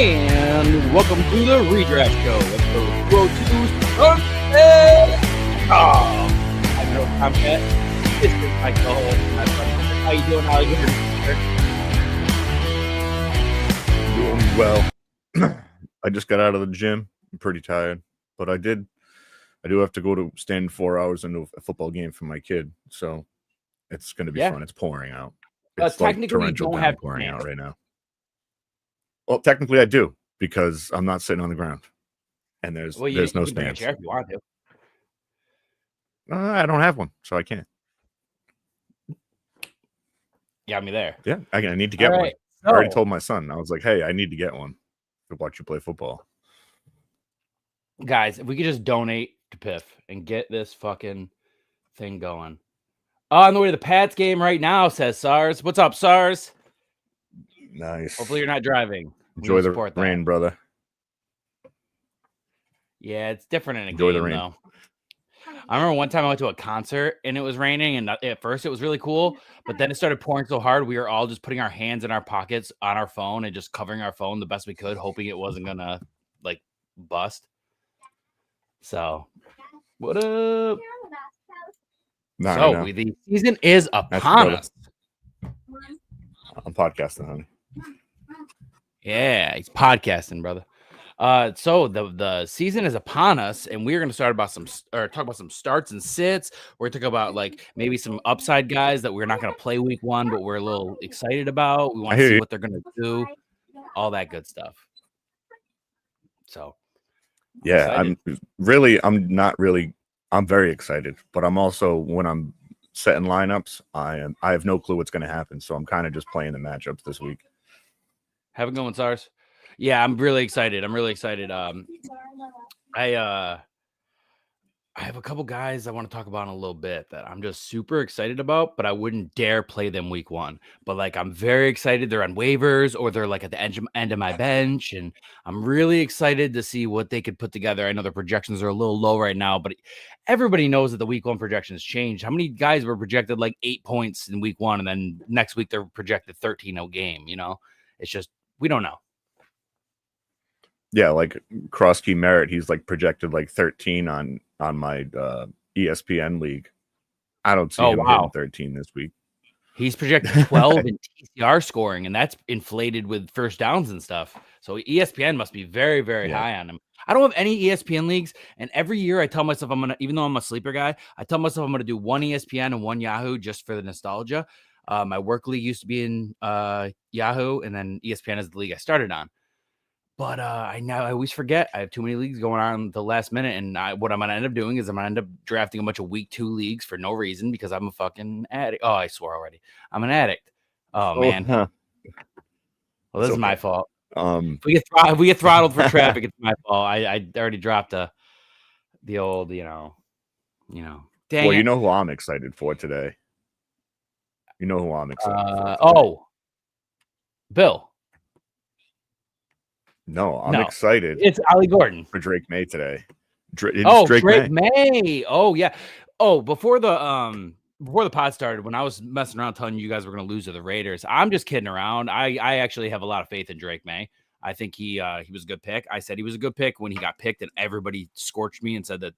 And welcome to the Redraft Show. Episode 202 Sunday. I'm your host, Tomcat. This is my co-host, my buddy. How you doing, Alligator? Doing well. I just got out of the gym. I'm pretty tired, but I do have to go to stand 4 hours into a football game for my kid, so it's going to be fun. It's pouring out. It's technically, you don't have pouring out right now. Well, technically, I do because I'm not sitting on the ground, and there's no stands. Chair if you want to. I don't have one, so I can't. You got me there. Yeah, I need to get one. I already told my son. I was like, "Hey, I need to get one to watch you play football." Guys, if we could just donate to Piff and get this fucking thing going. On the way to the Pats game right now, says SARS. What's up, SARS? Nice. Hopefully you're not driving. Enjoy the rain, brother. Yeah, it's different in a game, the rain. Though. I remember one time I went to a concert and it was raining, and at first it was really cool, but then it started pouring so hard we were all just putting our hands in our pockets on our phone and just covering our phone the best we could, hoping it wasn't gonna like bust. So, what up? The season is upon us. I'm podcasting, honey. Yeah, he's podcasting, brother. So the season is upon us, and we're going to talk about some starts and sits. We're going to talk about like maybe some upside guys that we're not going to play week one, but we're a little excited about. We want to see what they're going to do, all that good stuff. So, yeah, I'm very excited, but I'm also, when I'm setting lineups, I have no clue what's going to happen, so I'm kind of just playing the matchups this week. Have a good one, SARS. Yeah, I'm really excited. I have a couple guys I want to talk about in a little bit that I'm just super excited about, but I wouldn't dare play them week one. But like, I'm very excited. They're on waivers or they're like at the end of my bench, and I'm really excited to see what they could put together. I know their projections are a little low right now, but everybody knows that the week one projections change. How many guys were projected like 8 points in week one, and then next week they're projected 13 a game? You know, it's just, we don't know. Yeah, like Cross Key Merritt, he's like projected like 13 on my ESPN league. I don't see him hitting 13 this week. He's projected 12 in TCR scoring, and that's inflated with first downs and stuff. So ESPN must be very, very high on him. I don't have any ESPN leagues, and every year I tell myself even though I'm a sleeper guy, I tell myself I'm gonna do one ESPN and one Yahoo just for the nostalgia. My work league used to be in Yahoo, and then ESPN is the league I started on. But I always forget. I have too many leagues going on the last minute, and what I'm going to end up doing is I'm going to end up drafting a bunch of week 2 leagues for no reason because I'm a fucking addict. Oh, I swore already. I'm an addict. Oh man. Huh. Well, this is my fault. If we get throttled for traffic, it's my fault. I already dropped the old, dang well, you know who I'm excited for today? You know who I'm excited for today? Bill. No, I'm excited. It's Ollie Gordon for Drake May today. Drake May. Oh yeah. Oh, before the pod started, when I was messing around telling you guys we're going to lose to the Raiders, I'm just kidding around. I actually have a lot of faith in Drake May. I think he was a good pick. I said he was a good pick when he got picked, and everybody scorched me and said that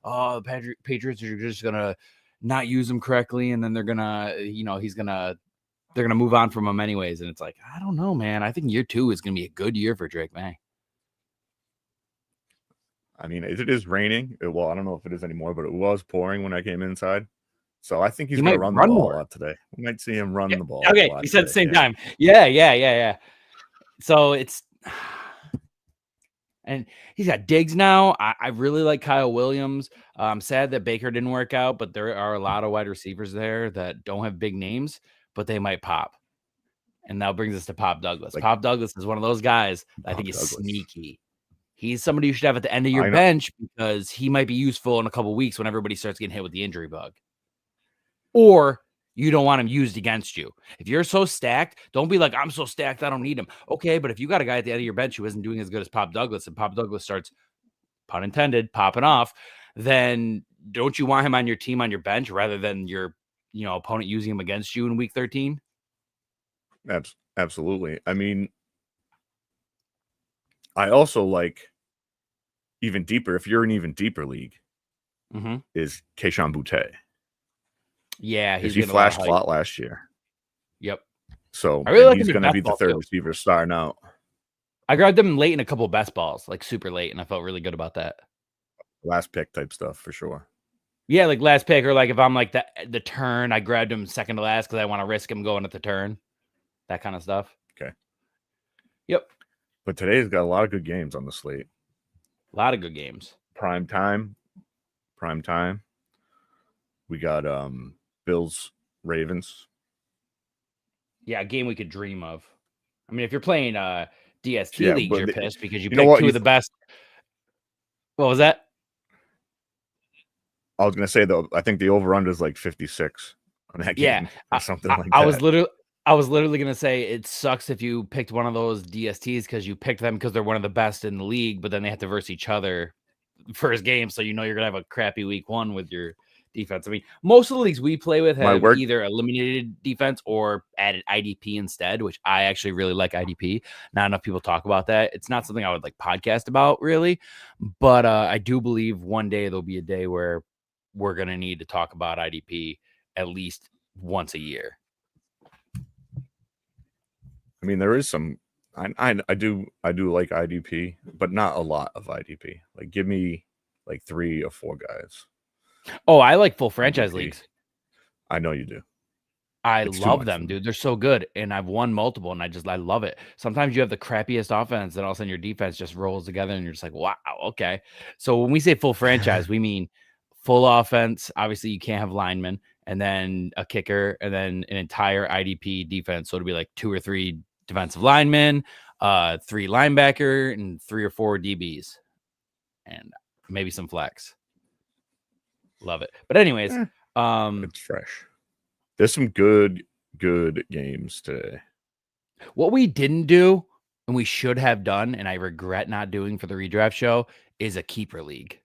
the Patriots are just going to not use him correctly, and then they're going to they're going to move on from him anyways. And it's like, I don't know, man. I think year 2 is going to be a good year for Drake May. I mean, it is raining. Well, I don't know if it is anymore, but it was pouring when I came inside. So I think he's going to run the ball a lot today. We might see him run the ball. Okay, we said at the same time. Yeah. So it's... And he's got Diggs now. I really like Kyle Williams. I'm sad that Baker didn't work out, but there are a lot of wide receivers there that don't have big names, but they might pop. And that brings us to Pop Douglas. Pop Douglas is one of those guys that I think is sneaky. He's somebody you should have at the end of your bench because he might be useful in a couple of weeks when everybody starts getting hit with the injury bug. Or you don't want him used against you. If you're so stacked, don't be like, I'm so stacked, I don't need him. Okay, but if you got a guy at the end of your bench who isn't doing as good as Pop Douglas, and Pop Douglas starts, pun intended, popping off, then don't you want him on your team on your bench rather than your opponent using him against you in week 13? Absolutely. I mean, I also like even deeper. If you're an even deeper league, is Keishon Boutte. Yeah, he flashed a lot last year. Yep. So I really like he's going to be the third receiver starting out. I grabbed him late in a couple of best balls, like super late, and I felt really good about that. Last pick type stuff for sure. Yeah, like last pick, or like if I'm like the turn, I grabbed him second to last because I want to risk him going at the turn. That kind of stuff. Okay. Yep. But today's got a lot of good games on the slate. A lot of good games. Prime time. We got Bills Ravens. Yeah, a game we could dream of. I mean, if you're playing DST leagues, you're pissed because you picked two of the best. What was that? I was gonna say though, I think the over under is like 56 on that game or something like that. I was literally gonna say it sucks if you picked one of those DSTs because you picked them because they're one of the best in the league, but then they have to verse each other first game, so you know you're gonna have a crappy week one with your defense. I mean, most of the leagues we play with have either eliminated defense or added IDP instead, which I actually really like IDP. Not enough people talk about that. It's not something I would like podcast about really, but I do believe one day there'll be a day where we're going to need to talk about IDP at least once a year. I mean, there is some, I do like IDP, but not a lot of IDP. Like give me like 3 or 4 guys. Oh, I like full franchise leagues. I know you do. I love them, dude. They're so good. And I've won multiple and I love it. Sometimes you have the crappiest offense and all of a sudden your defense just rolls together and you're just like, wow, okay. So when we say full franchise, we mean full offense. Obviously you can't have linemen and then a kicker and then an entire IDP defense. So it'll be like 2 or 3 defensive linemen, 3 linebacker and 3 or 4 DBs and maybe some flex. Love it. But anyways, it's fresh. There's some good games today. What we didn't do and we should have done, and I regret not doing for the redraft show, is a keeper league.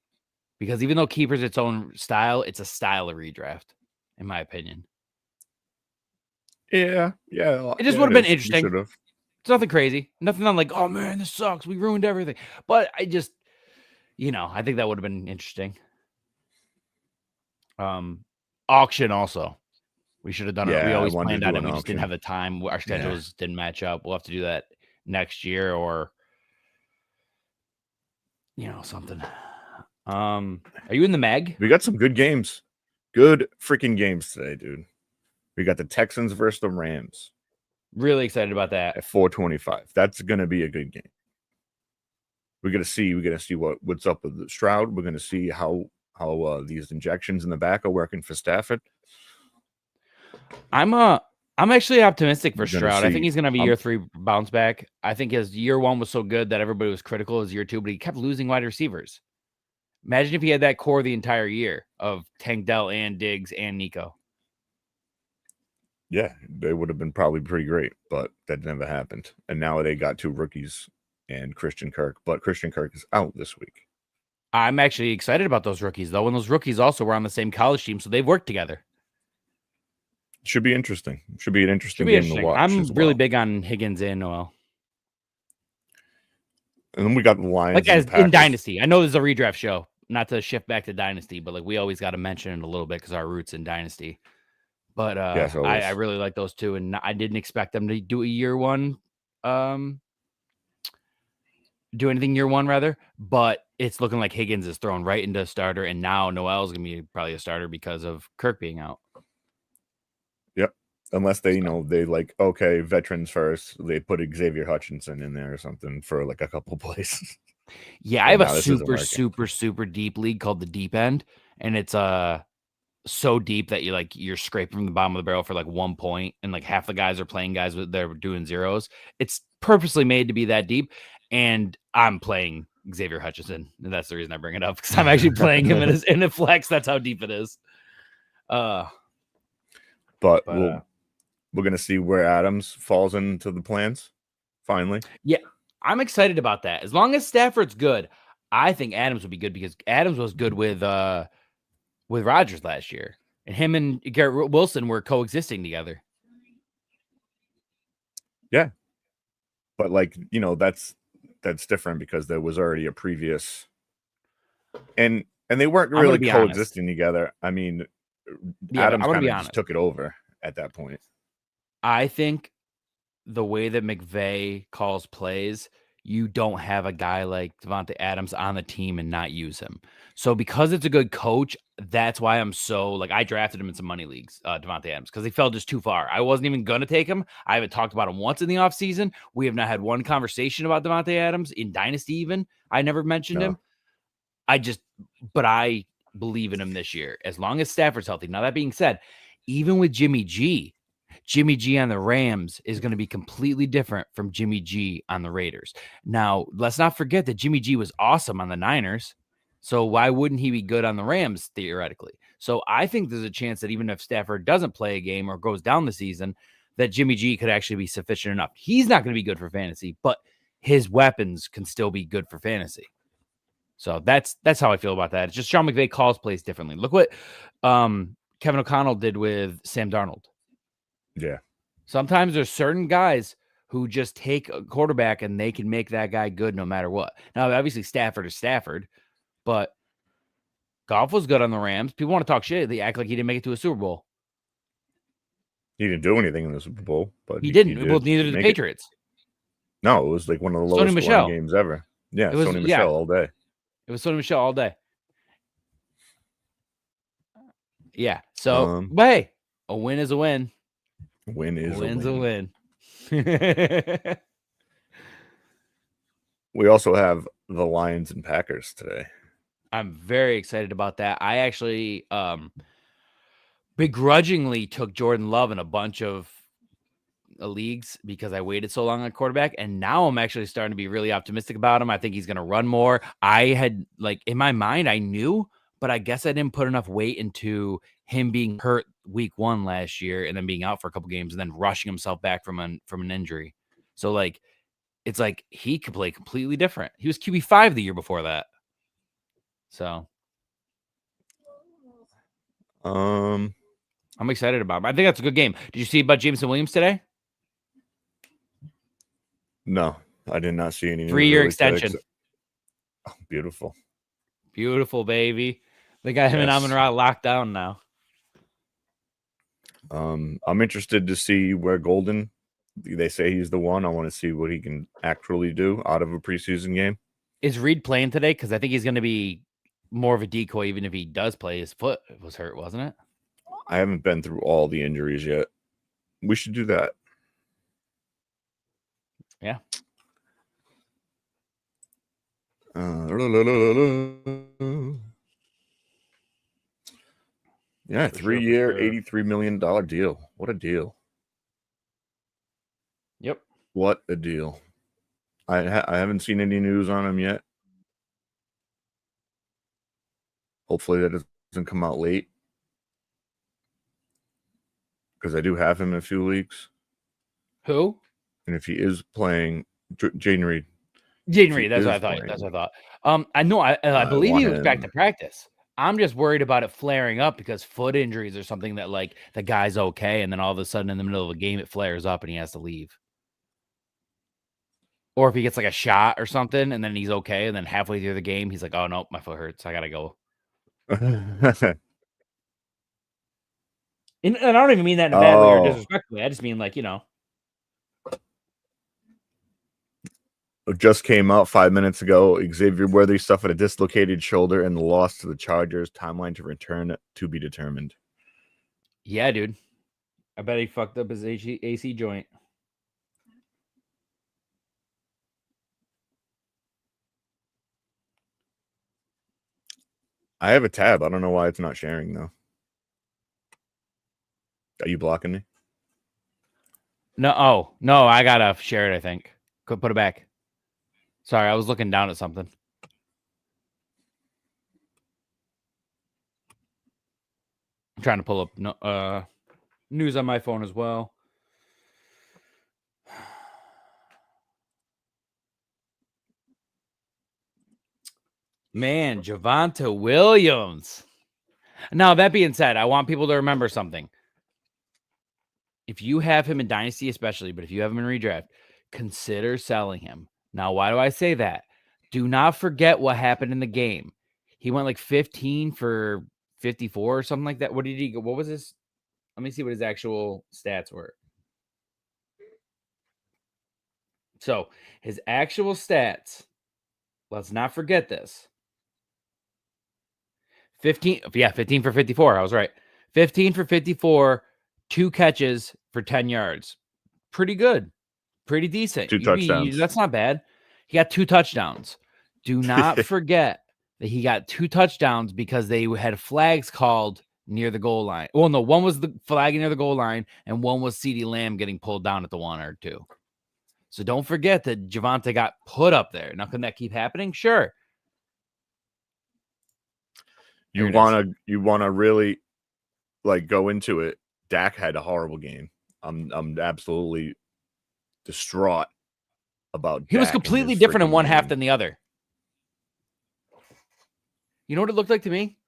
Because even though keeper's its own style, it's a style of redraft, in my opinion. Yeah. It just would have been interesting. It's nothing crazy. Nothing I'm like, oh man, this sucks. We ruined everything. But I just, I think that would have been interesting. Auction also. We should have done it. We always planned on it. We just didn't have the time. Our schedules didn't match up. We'll have to do that next year or, something. Are you in the Meg? We got some good games. Good freaking games today, dude. We got the Texans versus the Rams. Really excited about that. At 425. That's going to be a good game. We're going to see what's up with Stroud. We're going to see how these injections in the back are working for Stafford. I'm actually optimistic for Stroud. I think he's going to have a year 3 bounce back. I think his year 1 was so good that everybody was critical of his year 2, but he kept losing wide receivers. Imagine if he had that core the entire year of Tank Dell and Diggs and Nico. Yeah, they would have been probably pretty great, but that never happened. And now they got 2 rookies and Christian Kirk, but Christian Kirk is out this week. I'm actually excited about those rookies, though, and those rookies also were on the same college team, so they've worked together. Should be interesting. Should be an interesting game to watch. I'm really big on Higgins and Noel. And then we got the Lions. Like as in Dynasty. I know there's a redraft show, not to shift back to Dynasty, but like we always got to mention it a little bit because our roots in Dynasty. But I really like those 2, and I didn't expect them to do a year 1. Do anything year 1 rather, but it's looking like Higgins is thrown right into a starter, and now Noel's gonna be probably a starter because of Kirk being out. Yep. Unless they, they like, okay, veterans first. They put Xavier Hutchinson in there or something for like a couple places. Yeah, I have a super deep league called the Deep End, and it's so deep that you're scraping from the bottom of the barrel for like 1 point, and like half the guys are playing guys they're doing zeros. It's purposely made to be that deep, and I'm playing Xavier Hutchinson, and that's the reason I bring it up because I'm actually playing him in a flex. That's how deep it is. But we're gonna see where Adams falls into the plans. Finally, yeah, I'm excited about that. As long as Stafford's good, I think Adams would be good because Adams was good with Rodgers last year, and him and Garrett Wilson were coexisting together. Yeah, but like that's that's different because there was already a previous, and they weren't I'm gonna really be coexisting together. I mean, Yeah, but Adams I'm gonna kind be of just honest. took it over at that point. I think the way that McVay calls plays, you don't have a guy like Devontae Adams on the team and not use him. So because it's a good coach, that's why I'm so like I drafted him in some money leagues, Devontae Adams, because he fell just too far. I wasn't even gonna take him. I haven't talked about him once in the offseason. We have not had one conversation about Devontae Adams in Dynasty, even. I never mentioned him. But I believe in him this year, as long as Stafford's healthy. Now, that being said, even with Jimmy G on the Rams is going to be completely different from Jimmy G on the Raiders. Now, let's not forget that Jimmy G was awesome on the Niners. So why wouldn't he be good on the Rams, theoretically? So I think there's a chance that even if Stafford doesn't play a game or goes down the season, that Jimmy G could actually be sufficient enough. He's not going to be good for fantasy, but his weapons can still be good for fantasy. So that's how I feel about that. It's just Sean McVay calls plays differently. Look what Kevin O'Connell did with Sam Darnold. Yeah. Sometimes there's certain guys who just take a quarterback and they can make that guy good no matter what. Now, obviously, Stafford is Stafford, but Goff was good on the Rams. People want to talk shit. They act like he didn't make it to a Super Bowl. He didn't do anything in the Super Bowl, but He didn't. did Well, neither did the Patriots. No, it was like one of the Sony lowest Michel. scoring games ever. Yeah, It was, Sony Michel all day. It was Sony Michel all day. Yeah. So, but hey, a win is a win. Win's a win. We also have the Lions and Packers today. I'm very excited about that. I actually begrudgingly took Jordan Love in a bunch of leagues because I waited so long on quarterback, and now I'm actually starting to be really optimistic about him. I think he's going to run more. I had, like, in my mind, I knew, but I guess I didn't put enough weight into him being hurt week 1 last year and then being out for a couple games and then rushing himself back from an injury. So, like, it's like he could play completely different. He was QB5 the year before that. So I'm excited about him. I think that's a good game. Did you see about Jameson Williams today? No, I did not see any. 3-year extension. Oh, beautiful. Beautiful, baby. They got him and Amon-Ra locked down now. I'm interested to see where Golden, they say he's the one. I want to see what he can actually do out of a preseason game. Is Reed playing today? Because I think he's going to be more of a decoy, even if he does play. His foot was hurt, wasn't it? I haven't been through all the injuries yet. We should do that. Yeah. Yeah, 3-year, $83 million deal. What a deal. Yep. What a deal. I haven't seen any news on him yet. Hopefully that doesn't come out late. Because I do have him in a few leagues. Who? And if he is playing, Jaden Reed. Jaden Reed, that's what I thought. Playing, that's what I thought. I know. I believe he was back to practice. I'm just worried about it flaring up because foot injuries are something that, like, the guy's okay, and then all of a sudden in the middle of a game it flares up and he has to leave. Or if he gets like a shot or something and then he's okay, and then halfway through the game he's like, "Oh no, my foot hurts. I gotta go." And I don't even mean that in a bad way or disrespectfully. I just mean, like, you know. It just came out 5 minutes ago. Xavier Worthy suffered a dislocated shoulder and lost to the Chargers. Timeline to return to be determined. Yeah, dude. I bet he fucked up his AC joint. I have a tab. I don't know why it's not sharing, though. Are you blocking me? No. Oh, no. I gotta share it, I think. Put it back. Sorry, I was looking down at something. I'm trying to pull up news on my phone as well. Man, Javonte Williams. Now, that being said, I want people to remember something. If you have him in Dynasty especially, but if you have him in Redraft, consider selling him. Now, why do I say that? Do not forget what happened in the game. He went like 15 for 54 or something like that. What did he go? What was his? Let me see what his actual stats were. So his actual stats, let's not forget this. 15 for 54. I was right. 15 for 54, 2 catches for 10 yards. Pretty good. Pretty decent. 2 touchdowns. That's not bad. He got 2 touchdowns. Do not forget that he got 2 touchdowns because they had flags called near the goal line. Well, no, one was the flag near the goal line, and one was CeeDee Lamb getting pulled down at the 1 or 2. So don't forget that Javonte got put up there. Now, can that keep happening? Sure. You wanna really like go into it. Dak had a horrible game. I'm absolutely distraught about. He was completely different in one half than the other. You know what it looked like to me?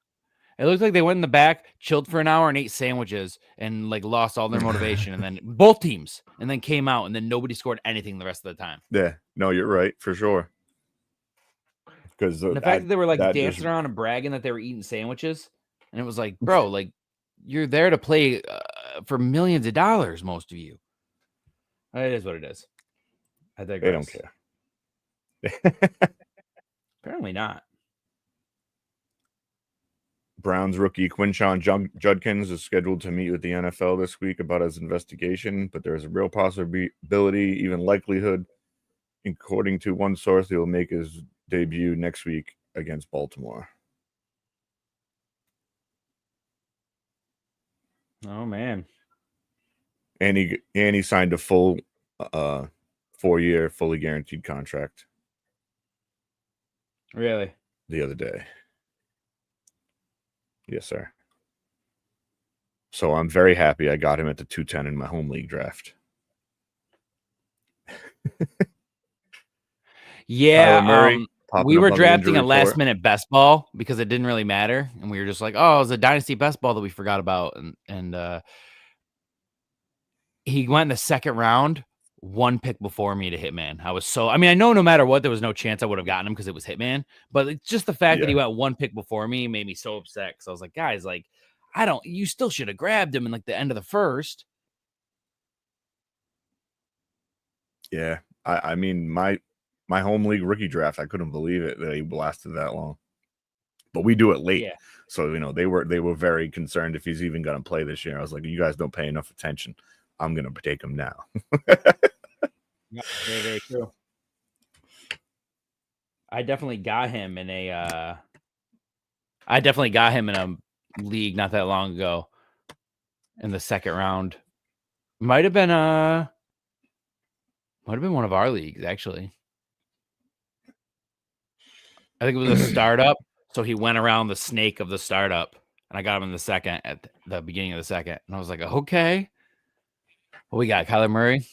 It looked like they went in the back, chilled for an hour, and ate sandwiches, and like lost all their motivation. And then both teams, and then came out, and then nobody scored anything the rest of the time. Yeah, no, you're right for sure. Because the fact that they were like dancing around and bragging that they were eating sandwiches, and it was like, bro, like you're there to play for millions of dollars, most of you. It is what it is. I digress. They don't care. Apparently not. Browns rookie Quinshon Judkins is scheduled to meet with the NFL this week about his investigation, but there's a real possibility, even likelihood, according to one source, he will make his debut next week against Baltimore. Oh man. And he signed a full 4-year fully guaranteed contract. Really? The other day. Yes, sir. So I'm very happy I got him at the 210 in my home league draft. Yeah, we were drafting a last minute best ball because it didn't really matter, and we were just like, "Oh, it was a dynasty best ball that we forgot about," and he went in the second round, 1 pick before me to Hitman. I know no matter what, there was no chance I would have gotten him because it was Hitman, but it's just the fact that he went 1 pick before me made me so upset because I was like, guys, like, you still should have grabbed him in like the end of the first. Yeah, I mean my home league rookie draft, I couldn't believe it that he lasted that long. But we do it late. Yeah. So, they were very concerned if he's even going to play this year. I was like, you guys don't pay enough attention. I'm going to take him now. Yeah, very, very true. I definitely got him in a league not that long ago in the second round. Might have been one of our leagues, actually. I think it was a startup. So he went around the snake of the startup, and I got him in the second at the beginning of the second. And I was like, okay. What we got? Kyler Murray?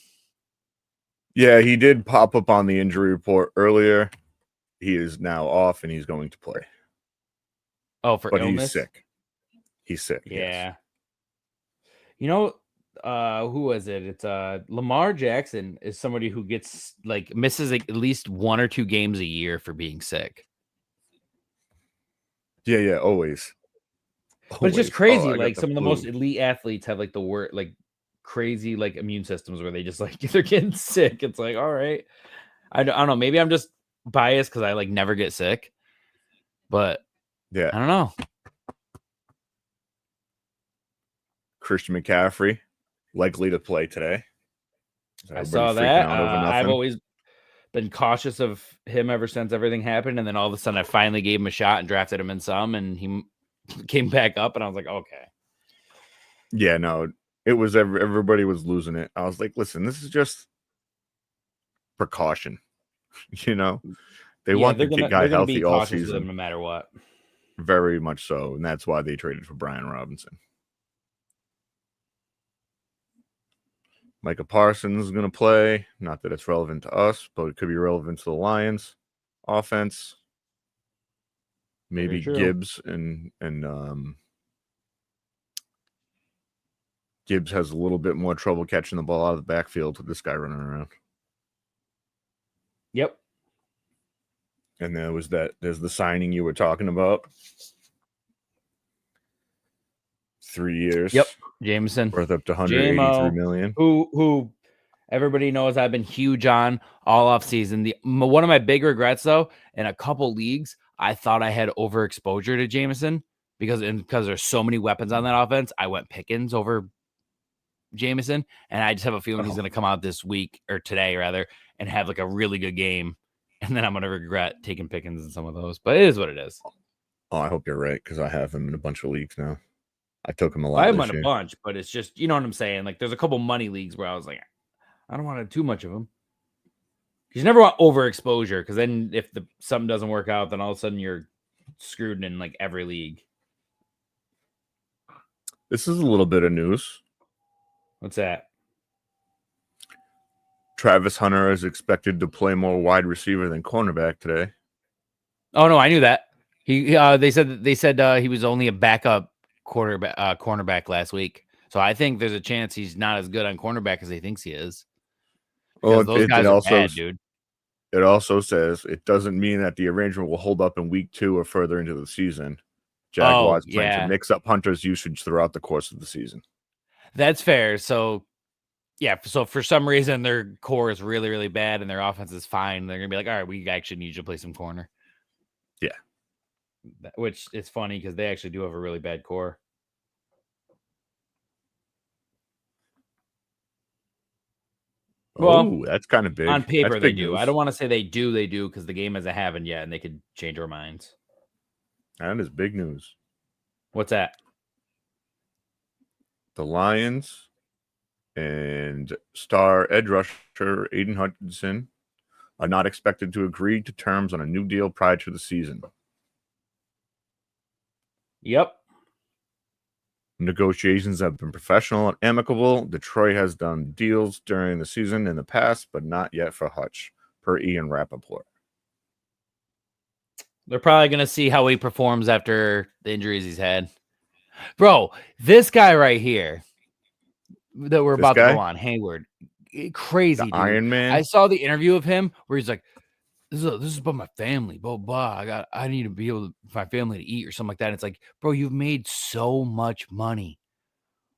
Yeah, he did pop up on the injury report earlier. He is now off, and he's going to play. Oh, but illness? He's sick. He's sick. Yeah. Yes. Who was it? It's Lamar Jackson is somebody who gets misses at least 1 or 2 games a year for being sick. Yeah, always. But it's just crazy. Some of the most elite athletes have the word crazy immune systems where they just they're getting sick. It's like, all right. I don't know. Maybe I'm just biased because I never get sick. But yeah, I don't know. Christian McCaffrey likely to play today. I saw that. I've always been cautious of him ever since everything happened, and then all of a sudden I finally gave him a shot and drafted him in some, and he came back up, and I was like, okay. Yeah, no, it was everybody was losing it. I was like, listen, this is just precaution. They want the guy healthy all season, no matter what. Very much so, and that's why they traded for Brian Robinson. Micah Parsons is going to play. Not that it's relevant to us, but it could be relevant to the Lions offense. Maybe Gibbs and Gibbs has a little bit more trouble catching the ball out of the backfield with this guy running around. Yep. And there's the signing you were talking about. 3 years. Yep. Jameson. Worth up to $183 million. Who everybody knows I've been huge on all off season. One of my big regrets, though, in a couple leagues, I thought I had overexposure to Jameson because there's so many weapons on that offense. I went Pickens over Jameson, and I just have a feeling he's going to come out this week, or today rather, and have like a really good game, and then I'm going to regret taking Pickens in some of those. But it is what it is. Oh, I hope you're right, because I have him in a bunch of leagues now. I took him a lot. I have him in a bunch, but it's just, you know what I'm saying? Like, there's a couple money leagues where I was like, I don't want too much of him. You never want overexposure, because then if something doesn't work out, then all of a sudden you're screwed in like every league. This is a little bit of news. What's that? Travis Hunter is expected to play more wide receiver than cornerback today. Oh no, I knew that. They said he was only a backup cornerback last week. So I think there's a chance he's not as good on cornerback as he thinks he is. Well, those guys are bad, dude. It also says it doesn't mean that the arrangement will hold up in week 2 or further into the season. Jaguars plan to mix up Hunter's usage throughout the course of the season. That's fair. So, yeah. So for some reason, their core is really, really bad and their offense is fine. They're going to be like, all right, we actually need you to play some corner. Yeah. Which is funny because they actually do have a really bad core. Well, that's kind of big. On paper, they do. News. I don't want to say they do because the game hasn't happened yet and they could change our minds. That is big news. What's that? The Lions and star edge rusher Aiden Hutchinson are not expected to agree to terms on a new deal prior to the season. Yep. Negotiations have been professional and amicable. Detroit has done deals during the season in the past, but not yet for Hutch, per Ian Rappaport. They're probably going to see how he performs after the injuries he's had. Bro, this guy right here that we're about to go on, Hayward, crazy, dude. Iron Man. I saw the interview of him where he's like, this is about my family, blah, blah. I need to be able for my family to eat or something like that. And it's like, bro, you've made so much money.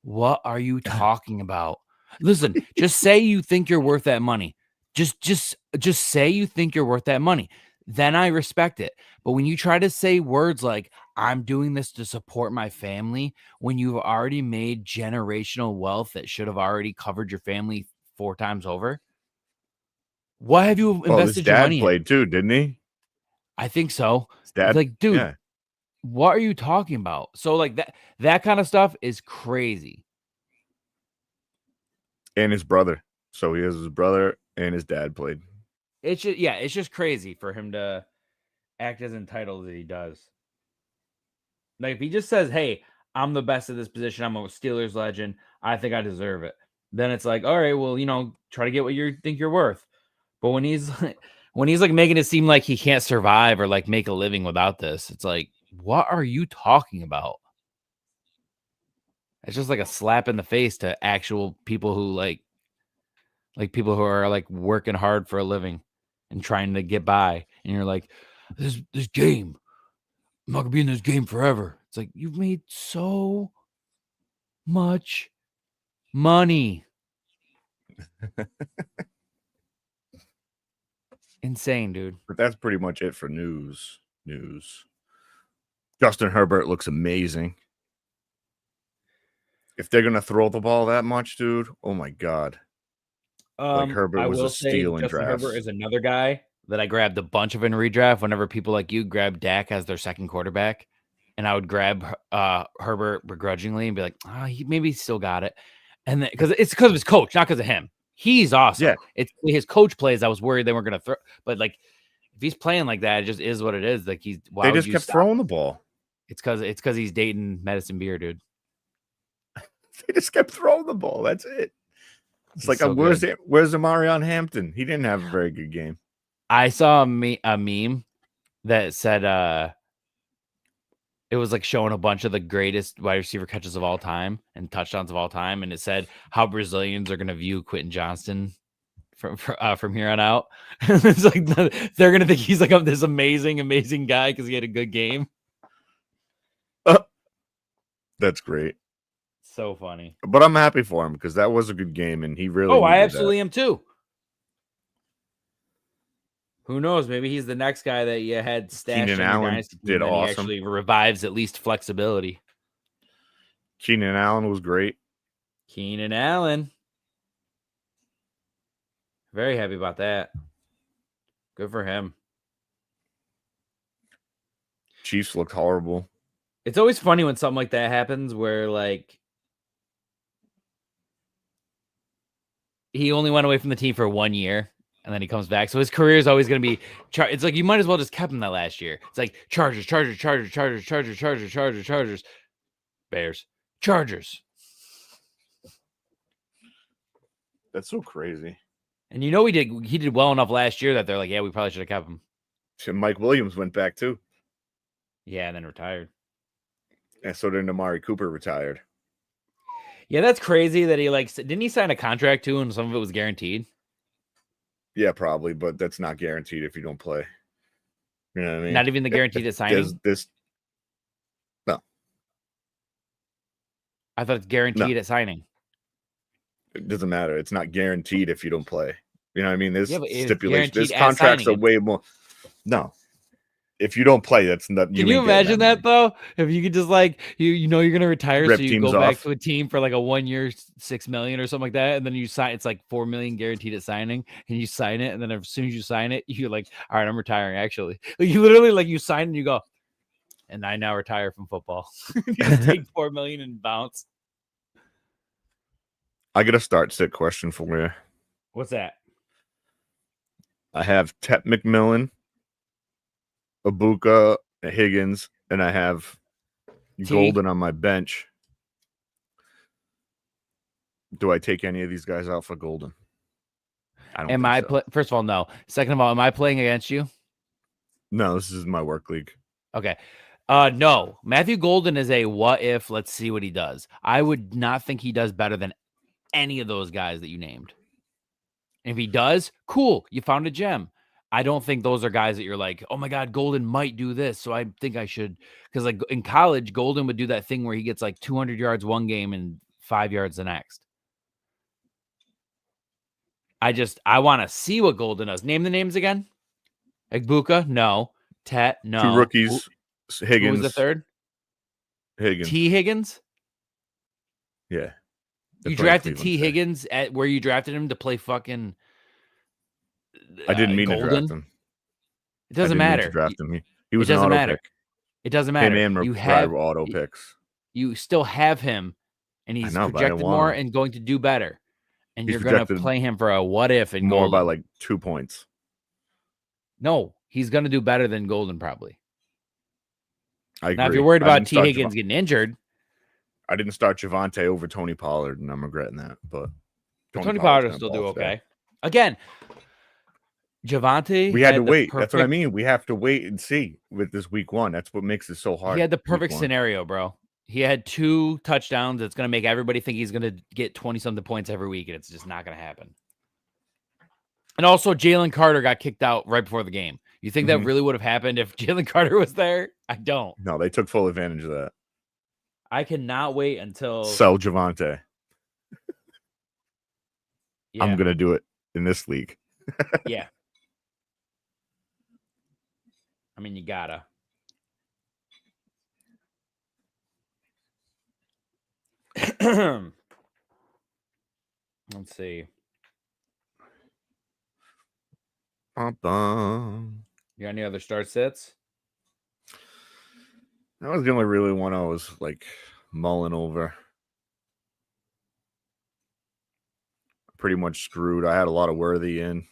What are you talking about? Listen, just say you think you're worth that money. Just say you think you're worth that money. Then I respect it. But when you try to say words like, I'm doing this to support my family, when you've already made generational wealth that should have already covered your family 4 times over, what have you invested your money in? His dad played too, didn't he? I think so. His dad, like, dude, what are you talking about? So like that kind of stuff is crazy. And his brother. So he has his brother and his dad played. It's just crazy for him to act as entitled as he does. Like if he just says, hey, I'm the best at this position, I'm a Steelers legend, I think I deserve it. Then it's like, all right, well, try to get what you think you're worth. But when he's like making it seem like he can't survive or like make a living without this, it's like, what are you talking about? It's just like a slap in the face to actual people who like people who are like working hard for a living and trying to get by. And you're like, this game, I'm not gonna be in this game forever. It's like, you've made so much money. Insane, dude. But that's pretty much it for news. Justin Herbert looks amazing. If they're gonna throw the ball that much, dude, oh my god. Like Herbert was a steal in Justin drafts. Herbert is another guy that I grabbed a bunch of in redraft. Whenever people like you grab Dak as their second quarterback, and I would grab Herbert begrudgingly and be like, he maybe still got it, and then because of his coach, not because of him. He's awesome. Yeah. It's his coach plays. I was worried they weren't going to throw, but like if he's playing like that, it just is what it is. Like they just kept throwing the ball. It's because he's dating Madison Beer, dude. They just kept throwing the ball. That's it. It's like, so where's Amarion Hampton? He didn't have a very good game. I saw a meme that said it was like showing a bunch of the greatest wide receiver catches of all time and touchdowns of all time, and it said how Brazilians are going to view Quentin Johnston from here on out. It's like they're gonna think he's like this amazing guy because he had a good game. That's great. So funny. But I'm happy for him because that was a good game, and he really. I absolutely am too. Who knows? Maybe he's the next guy that you had stashed in your Dynasty team, did awesome. He actually revives at least flexibility. Keenan Allen was great. Keenan Allen. Very happy about that. Good for him. Chiefs looked horrible. It's always funny when something like that happens where, like, he only went away from the team for 1 year and then he comes back. So his career is always going to be it's like you might as well just kept him that last year. It's like Chargers, Bears, Chargers. That's so crazy. And you know he did well enough last year that they're like, yeah, we probably should have kept him. Mike Williams went back too. Yeah, and then retired. And so then Amari Cooper retired. Yeah, that's crazy that didn't he sign a contract too and some of it was guaranteed? Yeah, probably, but that's not guaranteed if you don't play. You know what I mean? Not even the guaranteed at signing? No. I thought it's guaranteed at signing. It doesn't matter. It's not guaranteed if you don't play. You know what I mean? There's stipulations. There's contracts are way more. No. If you don't play, that's not. Can you imagine that though? If you could just you're gonna retire, so you go back to a team for like a 1 year, $6 million or something like that, and then you sign. It's like $4 million guaranteed at signing, and you sign it, and then as soon as you sign it, you're like, all right, I'm retiring. Actually, you literally you sign and you go, and I now retire from football. You just take $4 million and bounce. I got a start-sit question for you. What's that? I have Tet McMillan, Ibuka, Higgins, and I have Golden on my bench. Do I take any of these guys out for Golden? I don't. First of all, no. Second of all, am I playing against you? No, this is my work league. Okay. No. Matthew Golden is a what if. Let's see what he does. I would not think he does better than any of those guys that you named. If he does, cool. You found a gem. I don't think those are guys that you're like, oh my God, Golden might do this. So I think I should. Because like in college, Golden would do that thing where he gets like 200 yards one game and 5 yards the next. I want to see what Golden does. Name the names again. Ibuka, no. Tet, no. 2 rookies. Higgins. Who was the third? Higgins. T. Higgins? Yeah. You drafted T. Higgins at where you drafted him to play fucking. I didn't mean Golden? to draft him. It doesn't matter. Draft him. He was it doesn't an auto matter. pick. It doesn't matter. Him and you have auto picks. You still have him, and he's projected more and going to do better. And you're going to play him for a what if and more Golden. by like 2 points. No, he's going to do better than Golden probably. I agree. Now, if you're worried about T. Higgins getting injured. I didn't start Javonte over Tony Pollard, and I'm regretting that. But Tony Pollard will still do okay. Again, Javonte. We had to wait. That's what I mean. We have to wait and see with this week 1. That's what makes it so hard. He had the perfect scenario, bro. He had 2 touchdowns. That's going to make everybody think he's going to get 20-something points every week, and it's just not going to happen. And also, Jalen Carter got kicked out right before the game. You think that really would have happened if Jalen Carter was there? I don't. No, they took full advantage of that. I cannot wait until sell Javonte. Yeah. I'm gonna do it in this league. Yeah. I mean, you gotta. Let's see. You got any other start sets? That was the only really one I was like mulling over. Pretty much screwed. I had a lot of Worthy in.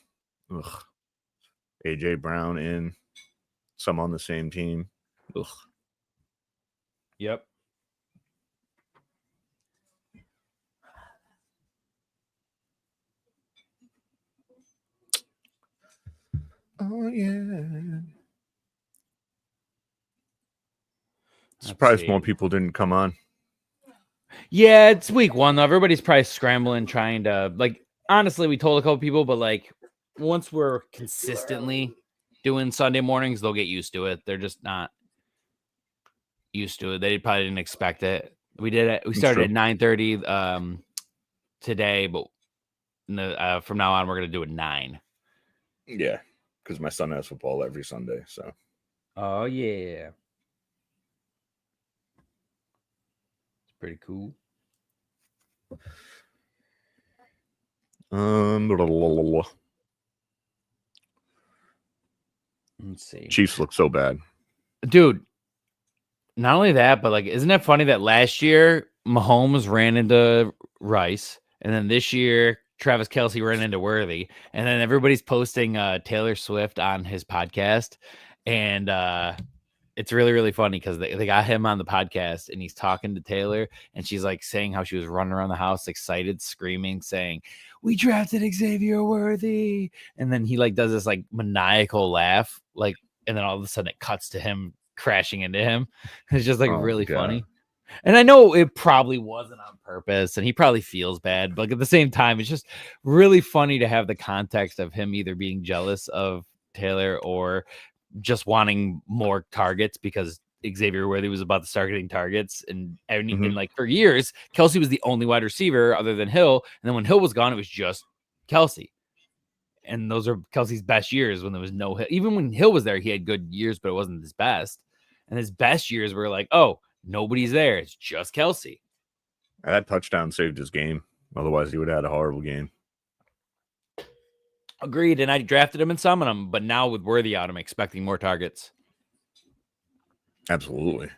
Ugh. AJ Brown in. Some on the same team. Ugh. Yep. Oh yeah. Surprised more people didn't come on. Yeah, it's week 1 though. Everybody's probably scrambling, trying to like. honestly, we told a couple people, but like once we're consistently doing Sunday mornings, they'll get used to it. They're just not used to it. They probably didn't expect it. We did it. We started at 9:30 today, but from now on, we're gonna do it 9. Yeah, because my son has football every Sunday. So. Oh yeah, it's pretty cool. Let's see. Chiefs look so bad, dude. Not only that, but like, isn't it funny that last year Mahomes ran into Rice, and then this year Travis Kelce ran into Worthy, and then everybody's posting Taylor Swift on his podcast, and it's really, really funny because they got him on the podcast, and he's talking to Taylor, and she's like saying how she was running around the house excited, screaming, saying, "We drafted Xavier Worthy," and then he like does this like maniacal laugh, like, and then all of a sudden it cuts to him crashing into him. It's just like really funny. And I know it probably wasn't on purpose and he probably feels bad, but at the same time, it's just really funny to have the context of him either being jealous of Taylor or just wanting more targets because Xavier Worthy was about to start getting targets. And like for years, Kelce was the only wide receiver other than Hill. And then when Hill was gone, it was just Kelce. And those are Kelce's best years when there was no Hill. Even when Hill was there, he had good years, but it wasn't his best. And his best years were like, oh, nobody's there. It's just Kelce. That touchdown saved his game. Otherwise, he would have had a horrible game. Agreed. And I drafted him in some of them, but now with Worthy out, I'm expecting more targets. Absolutely.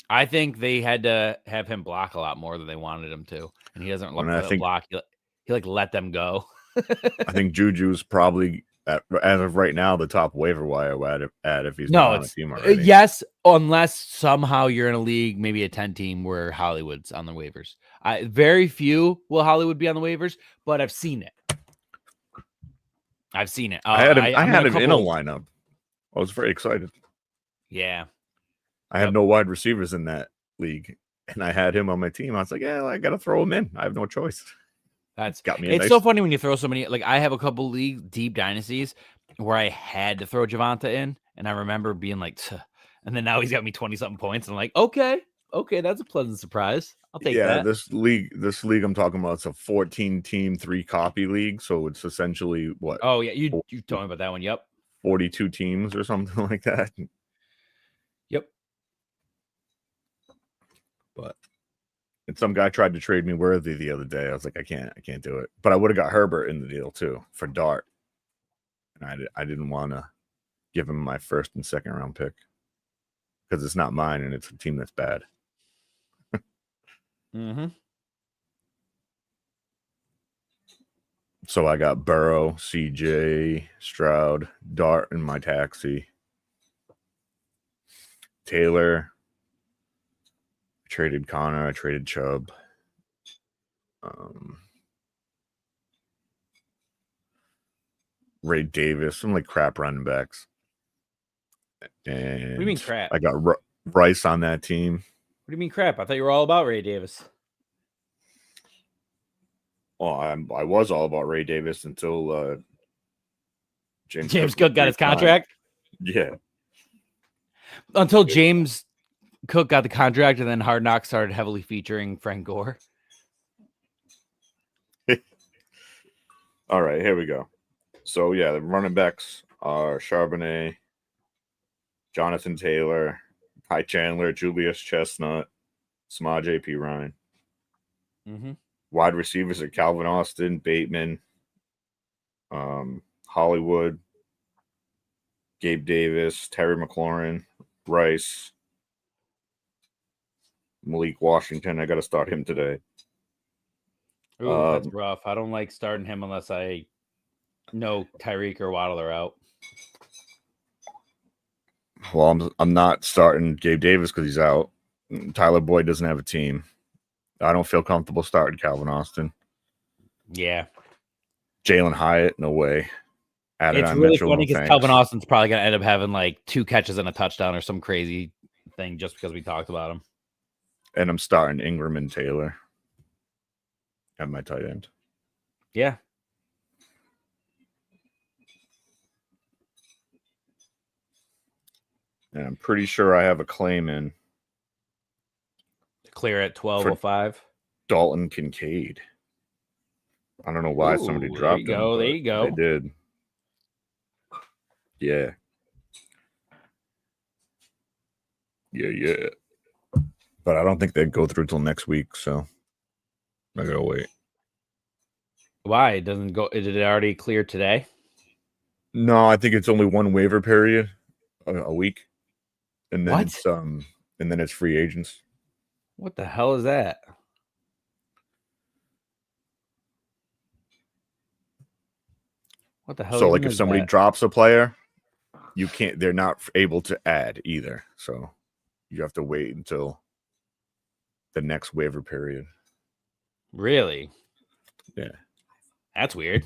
I think they had to have him block a lot more than they wanted him to. And he doesn't block. He like let them go. I think Juju's probably, as of right now, the top waiver wire ad if he's not on a team already. Yes, unless somehow you're in a league, maybe a 10 team where Hollywood's on the waivers. Very few will Hollywood be on the waivers, but I've seen it. I had him in a lineup. I was very excited. Yeah. I have no wide receivers in that league, and I had him on my team. I was like, yeah, I got to throw him in. I have no choice. That's got me. It's so funny when you throw so many. Like I have a couple league deep dynasties where I had to throw Javonte in, and I remember being like, "Tuh." And then now he's got me 20-something points, and I'm like, okay, that's a pleasant surprise. I'll take that. This league I'm talking about, it's a 14-team 3-copy league, so it's essentially what? Oh yeah, you told me about that one. Yep, 42 teams or something like that. Yep. But. And some guy tried to trade me Worthy the other day. I was like, I can't do it. But I would have got Herbert in the deal too for Dart, and I didn't want to give him my first and second round pick because it's not mine and it's a team that's bad. So I got Burrow, CJ, Stroud, Dart in my taxi. Taylor. I traded Connor. I traded Chubb. Ray Davis. Some like crap running backs. And what do you mean crap? I got Rice on that team. What do you mean crap? I thought you were all about Ray Davis. Well, I was all about Ray Davis until James Cook got his contract. Yeah. Until James Cook got the contract, and then Hard Knocks started heavily featuring Frank Gore. All right, here we go. So, yeah, the running backs are Charbonnet, Jonathan Taylor, Ty Chandler, Julius Chestnut, Samaj A.P. Ryan. Wide receivers are Calvin Austin, Bateman, Hollywood, Gabe Davis, Terry McLaurin, Rice, Malik Washington. I got to start him today. Ooh, that's rough. I don't like starting him unless I know Tyreek or Waddle are out. Well, I'm not starting Gabe Davis because he's out. Tyler Boyd doesn't have a team. I don't feel comfortable starting Calvin Austin. Yeah. Jalen Hyatt, no way. It's really funny because Calvin Austin's probably going to end up having like 2 catches and a touchdown or some crazy thing just because we talked about him. And I'm starting Ingram and Taylor at my tight end. Yeah. And I'm pretty sure I have a claim in Clear at 12:05. Dalton Kincaid. I don't know why somebody dropped him. There you go. They did. Yeah. Yeah. But I don't think they'd go through till next week, so I gotta wait. Why? It doesn't go. Did it already clear today? No, I think it's only one waiver period a week. And then it's free agents. What the hell is that? What the hell? So like if somebody drops a player, they're not able to add either. So you have to wait until the next waiver period. Really? Yeah. That's weird.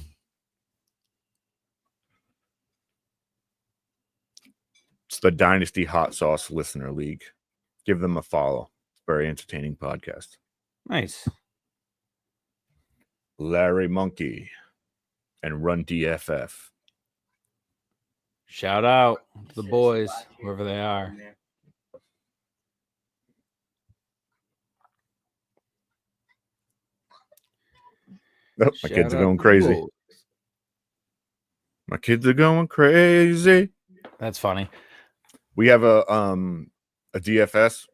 It's the Dynasty Hot Sauce Listener League. Give them a follow. Very entertaining podcast. Nice. Larry Monkey and Run DFF. Shout out to the boys, whoever they are. Oh, my kids are going crazy. My kids are going crazy. That's funny. We have a DFS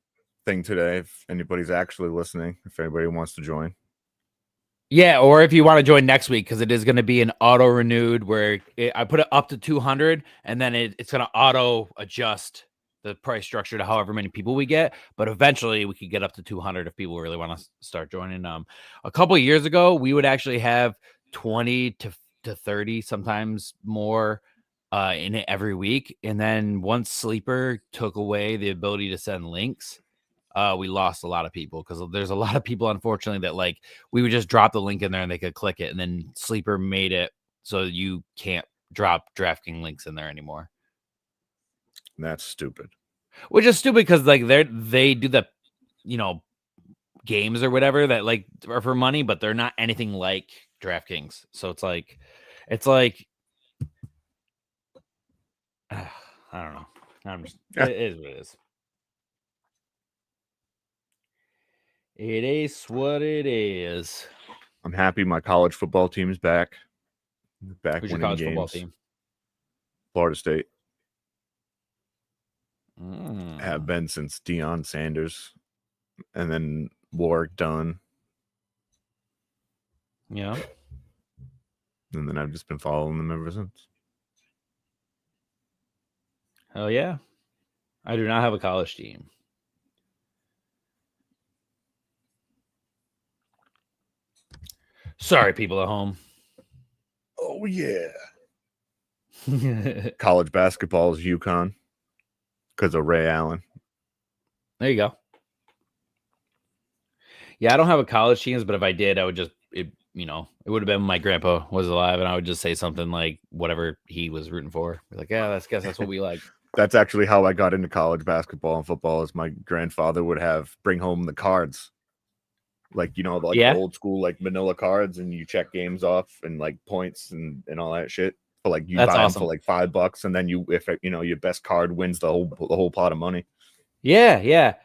thing today. If anybody's actually listening, if anybody wants to join. Yeah, or if you want to join next week, because it is going to be an auto renewed where I put it up to 200, and then it's going to auto adjust the price structure to however many people we get. But eventually, we could get up to 200 if people really want to start joining. A couple of years ago, we would actually have 20 to 30, sometimes more, in it every week. And then once Sleeper took away the ability to send links, we lost a lot of people because there's a lot of people, unfortunately, that like we would just drop the link in there and they could click it, and then Sleeper made it so you can't drop DraftKings links in there anymore. That's stupid. Which is stupid because like they do the games or whatever that like are for money, but they're not anything like DraftKings. So it's like I don't know. It is what it is. It is what it is. I'm happy my college football team's back. Who's your college football team? Florida State. Mm. Have been since Deion Sanders. And then Warwick Dunn. Yeah. And then I've just been following them ever since. Hell yeah. I do not have a college team. Sorry, people at home. Oh, yeah. College basketball is UConn because of Ray Allen. There you go. Yeah, I don't have a college team, but if I did, I would just, it would have been when my grandpa was alive, and I would just say something like whatever he was rooting for. Be like, yeah, guess that's what we like. That's actually how I got into college basketball and football. Is my grandfather would bring home the cards. Like, the old school, like manila cards, and you check games off and like points and all that shit. But like you buy them for like $5, and then if your best card wins the whole pot of money. Yeah, yeah.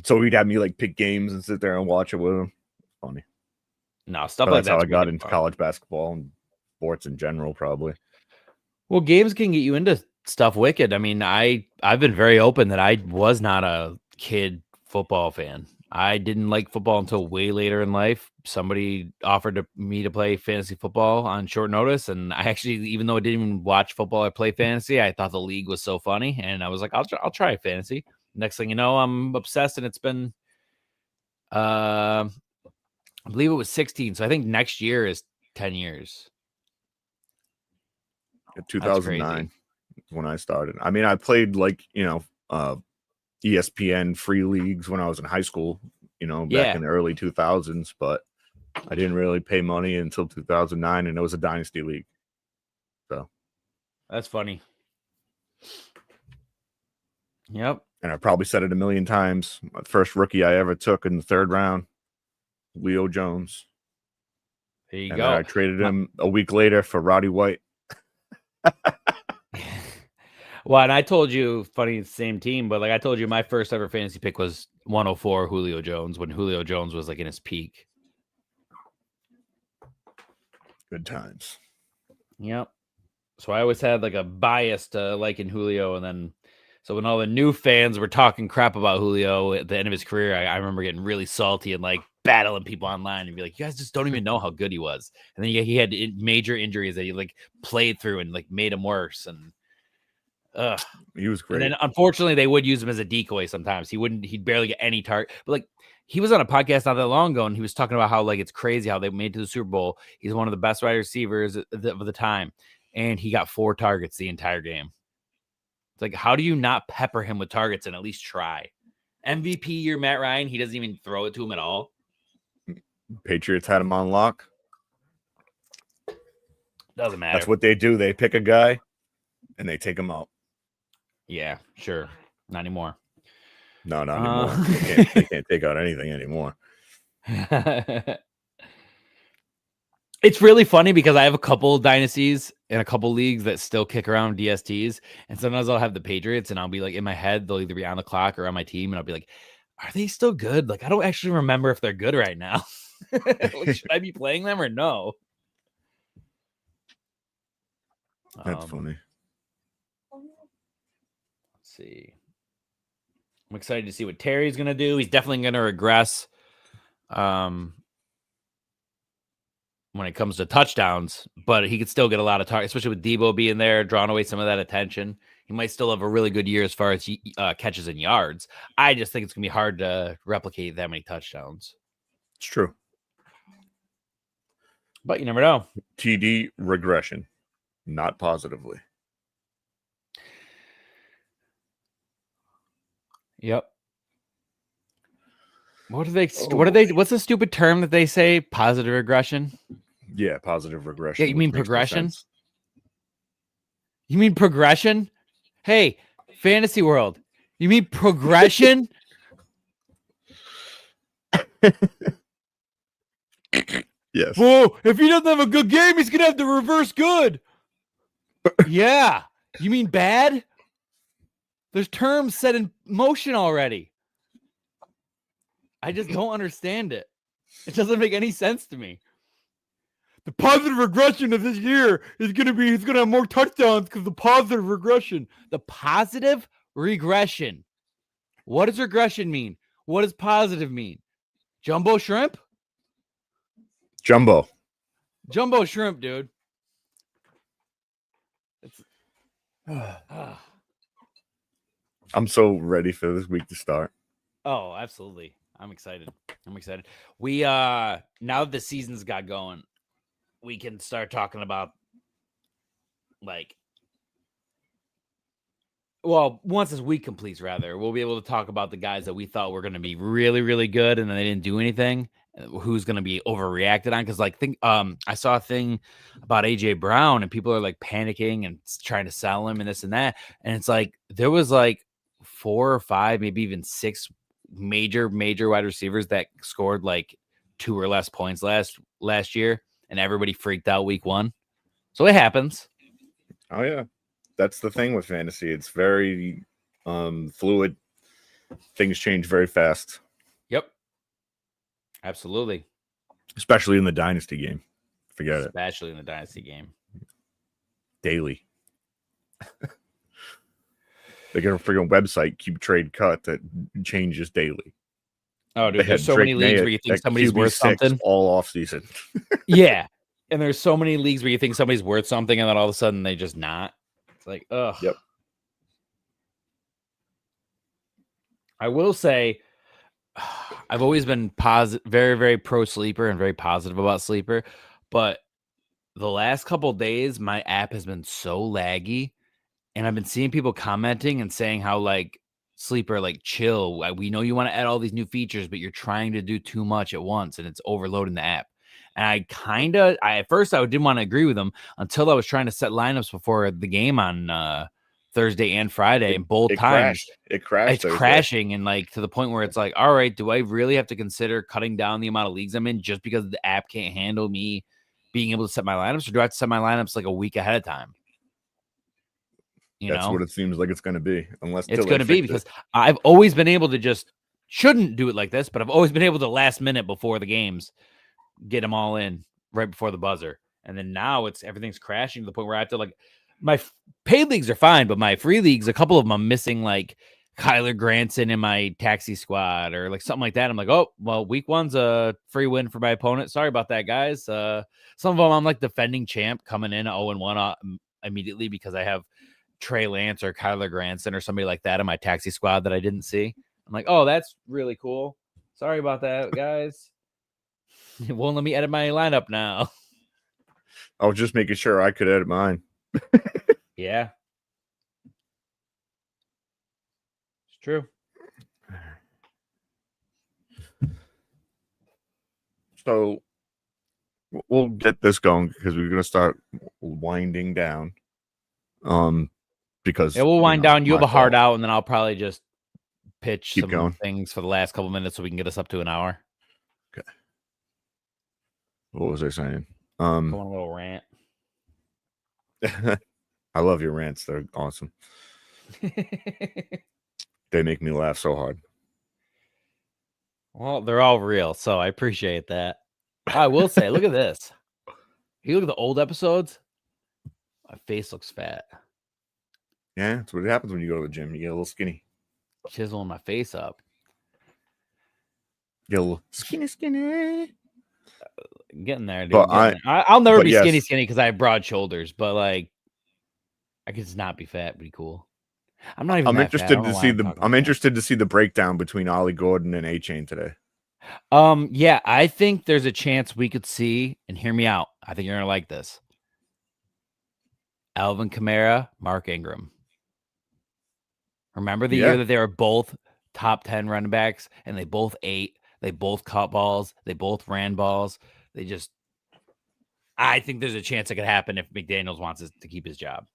So he'd have me like pick games and sit there and watch it with him. Funny. No, stuff like that's how I got into college basketball and sports in general, probably. Well, games can get you into stuff wicked. I mean, I've been very open that I was not a kid football fan. I didn't like football until way later in life. Somebody offered me to play fantasy football on short notice, and I actually, even though I didn't even watch football or play fantasy, I thought the league was so funny, and I was like, I'll try fantasy. Next thing you know, I'm obsessed, and it's been, I believe it was 16. So I think next year is 10 years. 2009 when I started. I mean, I played like, ESPN free leagues when I was in high school, back in the early 2000s, but I didn't really pay money until 2009, and it was a Dynasty league. So that's funny. Yep. And I probably said it a million times. My first rookie I ever took in the third round, Leo Jones. There you and go. Then I traded him a week later for Roddy White. Well, and I told you, funny, same team, but like I told you, my first ever fantasy pick was 104 Julio Jones when Julio Jones was like in his peak. Good times. Yep. So I always had like a bias to liking Julio, and then so when all the new fans were talking crap about Julio at the end of his career, I remember getting really salty and like battling people online and be like, "You guys just don't even know how good he was." And then he had major injuries that he like played through and like made him worse. And he was great. And then unfortunately, they would use him as a decoy sometimes. He'd barely get any target. But like he was on a podcast not that long ago, and he was talking about how like it's crazy how they made it to the Super Bowl. He's one of the best wide receivers of the time, and he got 4 targets the entire game. It's like, how do you not pepper him with targets and at least try? MVP year, Matt Ryan, he doesn't even throw it to him at all. Patriots had him on lock. Doesn't matter. That's what they do. They pick a guy and they take him out. Yeah, sure. Not anymore. No, not anymore. They can't take out anything anymore. It's really funny because I have a couple dynasties and a couple leagues that still kick around DSTs. And sometimes I'll have the Patriots and I'll be like, in my head, they'll either be on the clock or on my team. And I'll be like, are they still good? Like, I don't actually remember if they're good right now. Like, should I be playing them or no? That's funny. Let's see. I'm excited to see what Terry's going to do. He's definitely going to regress when it comes to touchdowns, but he could still get a lot of targets, especially with Debo being there, drawing away some of that attention. He might still have a really good year as far as catches and yards. I just think it's going to be hard to replicate that many touchdowns. It's true. But you never know. TD regression, not positively. Yep. What's the stupid term that they say? Positive regression? Yeah, positive regression. Yeah, you mean progression? You mean progression? Hey, fantasy world. You mean progression? Yes. Whoa, if he doesn't have a good game, he's gonna have the reverse good. Yeah. You mean bad? There's terms set in motion already. I just don't understand it. It doesn't make any sense to me. The positive regression of this year is going to be he's going to have more touchdowns because the positive regression. The positive regression. What does regression mean? What does positive mean? Jumbo shrimp? Jumbo shrimp, dude. I'm so ready for this week to start. Oh, absolutely. I'm excited. We now that the season's got going, we can start talking about once this week completes, rather, we'll be able to talk about the guys that we thought were going to be really, really good and then they didn't do anything. Who's going to be overreacted on? Because I saw a thing about AJ Brown and people are like panicking and trying to sell him and this and that. And it's like there was like 4 or 5, maybe even 6 major wide receivers that scored like 2 or less points last year, and everybody freaked out week 1. So it happens. Oh yeah, that's the thing with fantasy. It's very fluid. Things change very fast. Yep, absolutely. Especially in the dynasty game. Forget it. Especially in the dynasty game. Daily. They got a freaking website, Keep Trade Cut, that changes daily. Oh, dude, there's so many leagues where you think somebody's worth something all off season. Yeah, and there's so many leagues where you think somebody's worth something, and then all of a sudden they just not. It's like, ugh. Yep. I will say, I've always been very, very pro sleeper and very positive about sleeper, but the last couple days, my app has been so laggy. And I've been seeing people commenting and saying how like sleeper, like chill. We know you want to add all these new features, but you're trying to do too much at once and it's overloading the app. And at first I didn't want to agree with them until I was trying to set lineups before the game on Thursday and Friday. And both times it crashed. It's crashing. And like to the point where it's like, all right, do I really have to consider cutting down the amount of leagues I'm in just because the app can't handle me being able to set my lineups? Or do I have to set my lineups like a week ahead of time? That's what it seems like it's going to be, unless it's going to be, because I've always been able to just shouldn't do it like this, but I've always been able to last minute before the games get them all in right before the buzzer. And then now everything's crashing to the point where I have to, like, my paid leagues are fine, but my free leagues, a couple of them I'm missing, like Kyler Granson in my taxi squad or like something like that. I'm like, oh, well, week 1's a free win for my opponent. Sorry about that, guys. Some of them I'm like defending champ coming in 0-1 immediately because I have Trey Lance or Kyler Granson or somebody like that in my taxi squad that I didn't see. I'm like, oh, that's really cool. Sorry about that, guys. It won't let me edit my lineup now. I was just making sure I could edit mine. Yeah. It's true. So we'll get this going because we're going to start winding down. Because it will wind down. You have a hard out, and then I'll probably just pitch Keep going. things for the last couple minutes so we can get us up to an hour. Okay. What was I saying? Go on a little rant. I love your rants. They're awesome. They make me laugh so hard. Well, they're all real, so I appreciate that. I will say, look at this. You look at the old episodes, my face looks fat. Yeah, that's what happens when you go to the gym. You get a little skinny. Chiseling my face up. Get a little skinny. Getting there, dude. But I'll never be skinny because I have broad shoulders, but like I could just not be fat, be cool. I'm not even. I'm interested to see the breakdown between Ollie Gordon and A-Chain today. Yeah, I think there's a chance we could see, and hear me out. I think you're gonna like this. Alvin Kamara, Mark Ingram. Remember the year that they were both top 10 running backs, and they both ate, they both caught balls, they both ran balls. I think there's a chance it could happen if McDaniels wants to keep his job.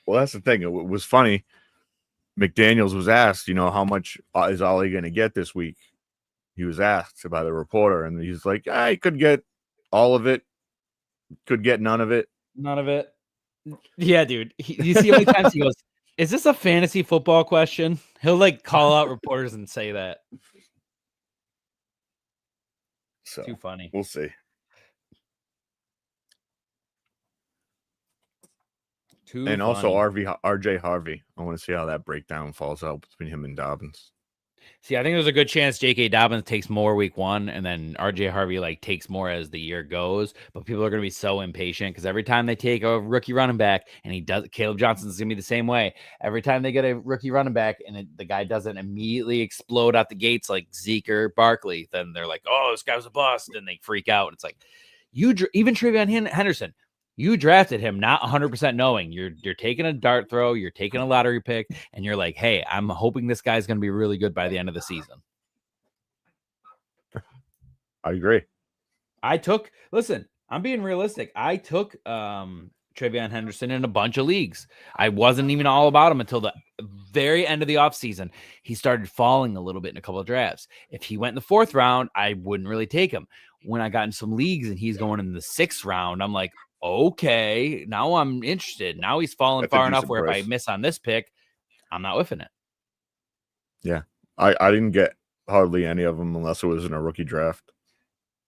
Well, that's the thing. It was funny. McDaniels was asked, how much is Ollie going to get this week? He was asked by the reporter, and he's like, he could get all of it, could get none of it. None of it. Yeah, dude. You see how many times he goes, is this a fantasy football question? He'll like call out reporters and say that. So too funny. We'll see. And also RJ Harvey. I want to see how that breakdown falls out between him and Dobbins. See, I think there's a good chance J.K. Dobbins takes more week 1, and then RJ Harvey takes more as the year goes. But people are going to be so impatient because every time they take a rookie running back, and Caleb Johnson's going to be the same way. Every time they get a rookie running back, and the guy doesn't immediately explode out the gates like Zeke or Barkley, then they're like, "Oh, this guy was a bust," and they freak out. It's like even Trevion Henderson. You drafted him not 100% knowing you're taking a dart throw, you're taking a lottery pick, and you're like, hey, I'm hoping this guy's going to be really good by the end of the season. I agree. Listen, I'm being realistic. I took Trevion Henderson in a bunch of leagues. I wasn't even all about him until the very end of the offseason. He started falling a little bit in a couple of drafts. If he went in the 4th round, I wouldn't really take him. When I got in some leagues and he's going in the 6th round, I'm like, okay, now I'm interested. Now he's fallen far enough where if I miss on this pick, I'm not whiffing it. Yeah. I didn't get hardly any of them unless it was in a rookie draft.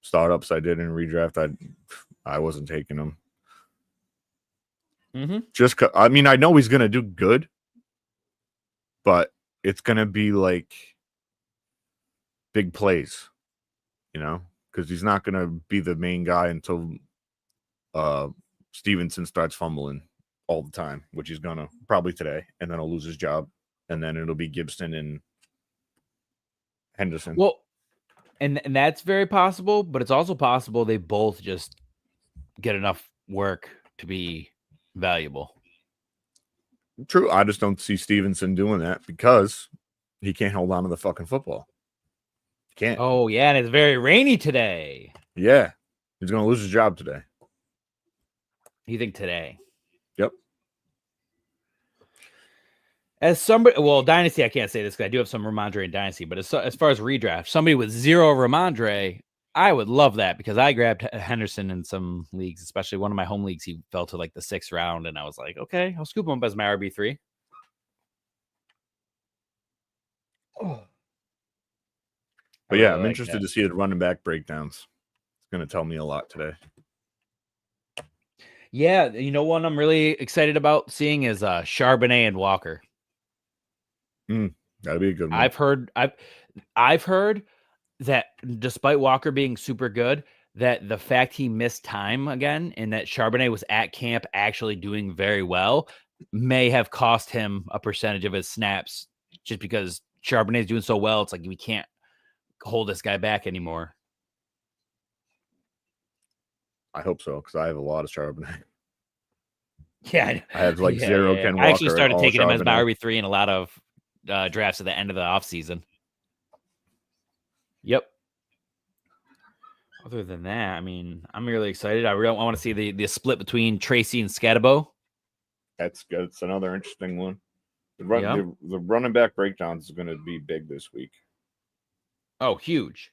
Startups I did in redraft, I wasn't taking them. Mm-hmm. I know he's going to do good, but it's going to be like big plays, because he's not going to be the main guy until Stevenson starts fumbling all the time, which he's gonna probably today, and then he'll lose his job, and then it'll be Gibson and Henderson. Well, and that's very possible, but it's also possible they both just get enough work to be valuable. True. I just don't see Stevenson doing that because he can't hold on to the fucking football. He can't. Oh yeah, and it's very rainy today. Yeah, he's gonna lose his job today. You think today? Yep. As somebody, Dynasty, I can't say this because I do have some Ramondre in Dynasty, but as far as redraft, somebody with 0 Ramondre, I would love that because I grabbed Henderson in some leagues, especially one of my home leagues. He fell to the 6th round, and I was like, okay, I'll scoop him up as my RB3. But yeah, I'm interested to see the running back breakdowns. It's going to tell me a lot today. Yeah, you know what I'm really excited about seeing is Charbonnet and Walker. That'd be a good one. I've heard that despite Walker being super good, that the fact he missed time again and that Charbonnet was at camp actually doing very well may have cost him a percentage of his snaps just because Charbonnet is doing so well. It's like we can't hold this guy back anymore. I hope so, because I have a lot of Charbonnet. Yeah, I have like zero Ken Walker. I actually started taking him as my Charbonnet. RB3 in a lot of drafts at the end of the offseason. Yep. Other than that, I mean, I'm really excited. I want to see the split between Tracy and Scatabo. That's good. It's another interesting one. The running back breakdowns is going to be big this week. Oh, huge.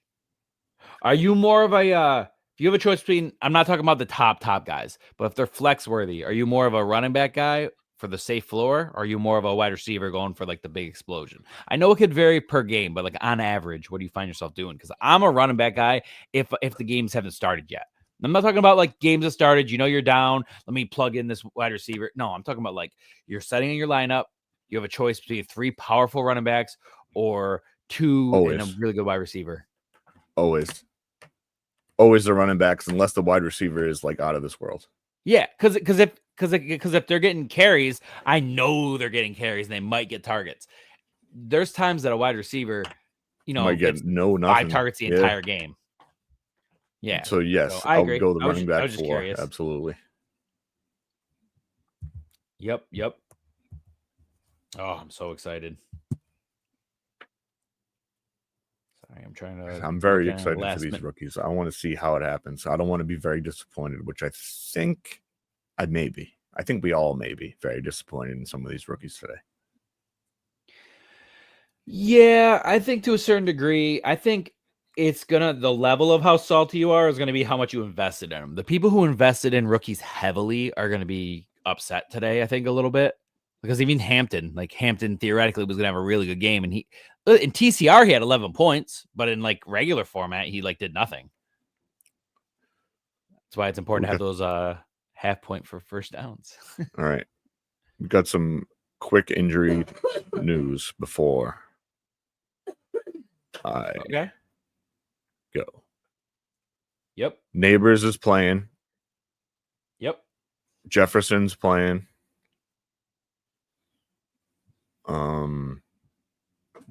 Are you more of a if you have a choice between, I'm not talking about the top guys, but if they're flex worthy, are you more of a running back guy for the safe floor? Or are you more of a wide receiver going for like the big explosion? I know it could vary per game, but like on average, what do you find yourself doing? Because I'm a running back guy if the games haven't started yet. I'm not talking about like games that started, you're down, let me plug in this wide receiver. No, I'm talking about like you're setting in your lineup. You have a choice between 3 powerful running backs or 2 and a really good wide receiver. Always the running backs, unless the wide receiver is like out of this world. Yeah, because if they're getting carries, I know they're getting carries and they might get targets. There's times that a wide receiver, might get nothing. 5 targets the entire game. Yeah. So yes, I would go the running back 4. Curious. Absolutely. Yep. Oh, I'm so excited. I'm very excited for these rookies. I want to see how it happens. I don't want to be very disappointed, which I think I may be. I think we all may be very disappointed in some of these rookies today. Yeah, I think to a certain degree. I think it's the level of how salty you are is going to be how much you invested in them. The people who invested in rookies heavily are going to be upset today, I think, a little bit. Because even Hampton theoretically was going to have a really good game. And in TCR, he had 11 points, but in like regular format, he like did nothing. That's why it's important to have those half point for first downs. All right. We've got some quick injury news before I go. Yep. Neighbors is playing. Yep. Jefferson's playing.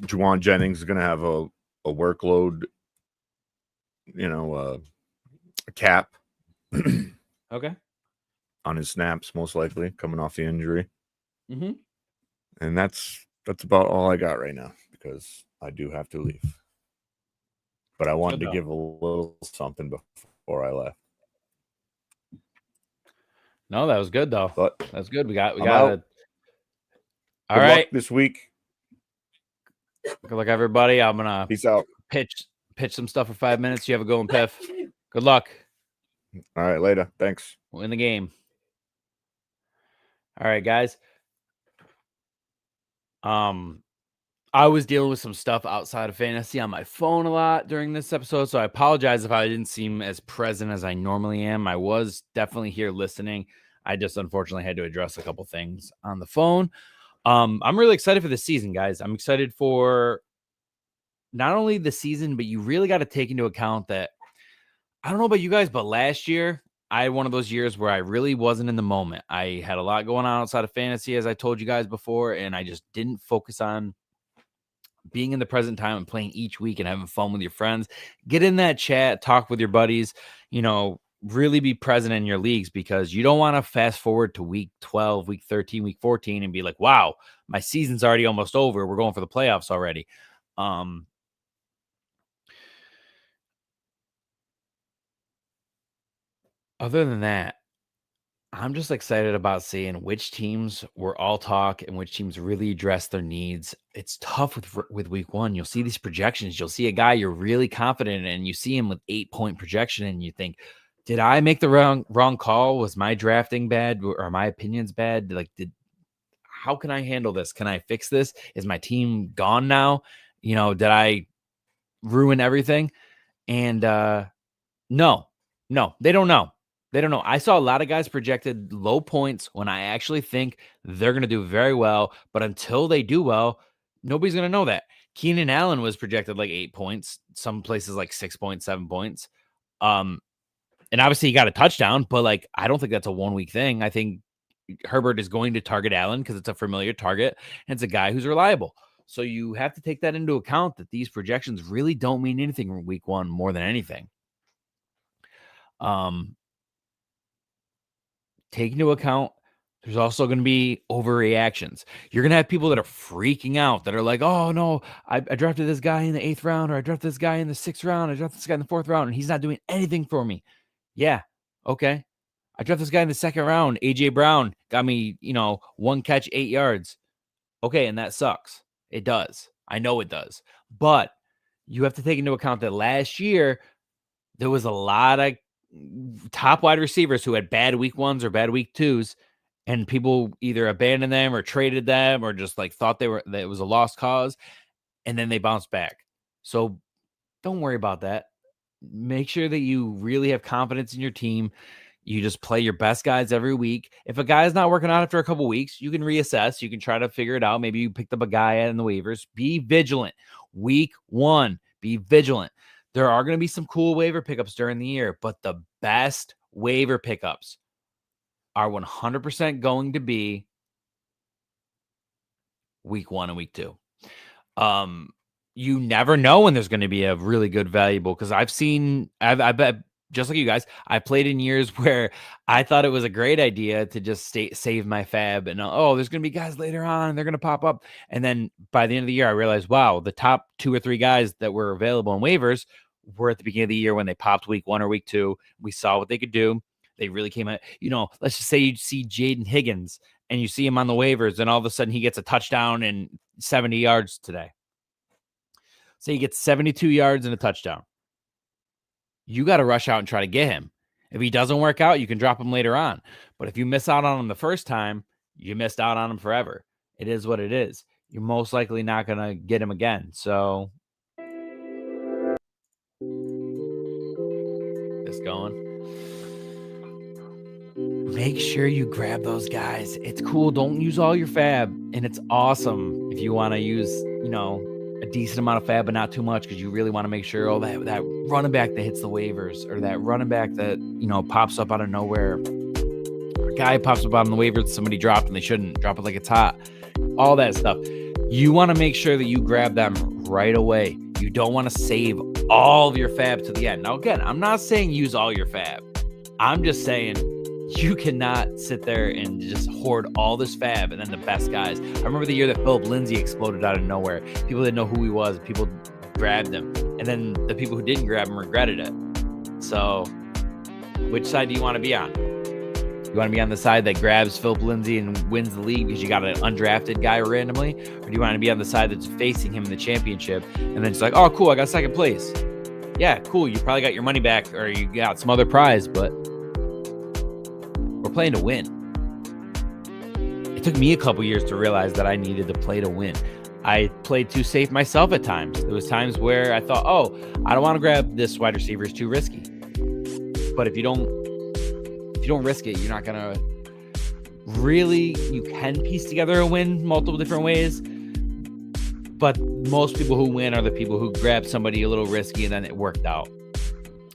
Juwan Jennings is going to have a workload, a cap. Okay. On his snaps, most likely coming off the injury. Mm-hmm. And that's about all I got right now because I do have to leave. But I wanted to give a little something before I left. No, that was good though. But that's good. We got it. All right. Luck this week. Good luck, everybody. I'm gonna peace out. Pitch some stuff for 5 minutes. You have a go and Piff. Good luck. All right, later. Thanks. Win the game. All right, guys. I was dealing with some stuff outside of fantasy on my phone a lot during this episode, so I apologize if I didn't seem as present as I normally am. I was definitely here listening. I just unfortunately had to address a couple things on the phone. I'm really excited for the season, guys. I'm excited for not only the season, but you really got to take into account that I don't know about you guys, but last year I had one of those years where I really wasn't in the moment. I had a lot going on outside of fantasy, as I told you guys before, and I just didn't focus on being in the present time and playing each week and having fun with your friends. Get in that chat, talk with your buddies, really be present in your leagues, because you don't want to fast forward to week 12, week 13, week 14 and be like, wow, my season's already almost over. We're going for the playoffs already. Other than that, I'm just excited about seeing which teams were all talk and which teams really address their needs. It's tough with week 1. You'll see these projections. You'll see a guy you're really confident in, and you see him with 8-point projection, and you think, did I make the wrong call? Was my drafting bad, or my opinions bad? How can I handle this? Can I fix this? Is my team gone now? Did I ruin everything. And no, they don't know. They don't know. I saw a lot of guys projected low points when I actually think they're going to do very well. But until they do well, nobody's going to know that. Keenan Allen was projected like 8 points, some places like 6 points, 7 points. And obviously he got a touchdown, but like, I don't think that's a 1 week thing. I think Herbert is going to target Allen because it's a familiar target and it's a guy who's reliable. So you have to take that into account, that these projections really don't mean anything in week 1 more than anything. Take into account, there's also going to be overreactions. You're going to have people that are freaking out, that are like, oh no, I drafted this guy in the 8th round, or I drafted this guy in the 6th round, I drafted this guy in the 4th round, and he's not doing anything for me. Yeah, okay. I drafted this guy in the 2nd round. AJ Brown got me, 1 catch, 8 yards. Okay, and that sucks. It does. I know it does. But you have to take into account that last year, there was a lot of top wide receivers who had bad week 1s or bad week 2s, and people either abandoned them or traded them or just like thought that it was a lost cause, and then they bounced back. So don't worry about that. Make sure that you really have confidence in your team. You just play your best guys every week. If a guy is not working out after a couple weeks, you can reassess. You can try to figure it out. Maybe you picked up a guy in the waivers. Be vigilant. Week 1, be vigilant. There are going to be some cool waiver pickups during the year, but the best waiver pickups are 100% going to be week 1 and week 2. You never know when there's going to be a really good valuable, because I bet, just like you guys, I played in years where I thought it was a great idea to just save my fab, and there's going to be guys later on and they're going to pop up. And then by the end of the year, I realized, wow, the top 2 or 3 guys that were available in waivers were at the beginning of the year when they popped week 1 or week 2. We saw what they could do. They really came out, let's just say you see Jaden Higgins and you see him on the waivers, and all of a sudden he gets a touchdown and 70 yards today. So he gets 72 yards and a touchdown. You got to rush out and try to get him. If he doesn't work out, you can drop him later on. But if you miss out on him the first time, you missed out on him forever. It is what it is. You're most likely not going to get him again. So it's going. Make sure you grab those guys. It's cool. Don't use all your fab. And it's awesome if you want to use, a decent amount of fab, but not too much, because you really want to make sure that running back that hits the waivers, or that running back that pops up out of nowhere, a guy pops up on the waivers somebody dropped and they shouldn't drop it like it's hot, all that stuff. You want to make sure that you grab them right away. You don't want to save all of your fab to the end. Now again, I'm not saying use all your fab. I'm just saying you cannot sit there and just hoard all this fab and then the best guys. I remember the year that Philip Lindsay exploded out of nowhere. People didn't know who he was. People grabbed him. And then the people who didn't grab him regretted it. So which side do you want to be on? You want to be on the side that grabs Philip Lindsay and wins the league because you got an undrafted guy randomly? Or do you want to be on the side that's facing him in the championship and then it's like, oh, cool, I got 2nd place. Yeah, cool. You probably got your money back or you got some other prize, but we're playing to win. It took me a couple years to realize that I needed to play to win. I played too safe myself at times. There was times where I thought, I don't want to grab this wide receiver, it's too risky. But if you don't risk it, you're not going to really, you can piece together a win multiple different ways. But most people who win are the people who grab somebody a little risky and then it worked out.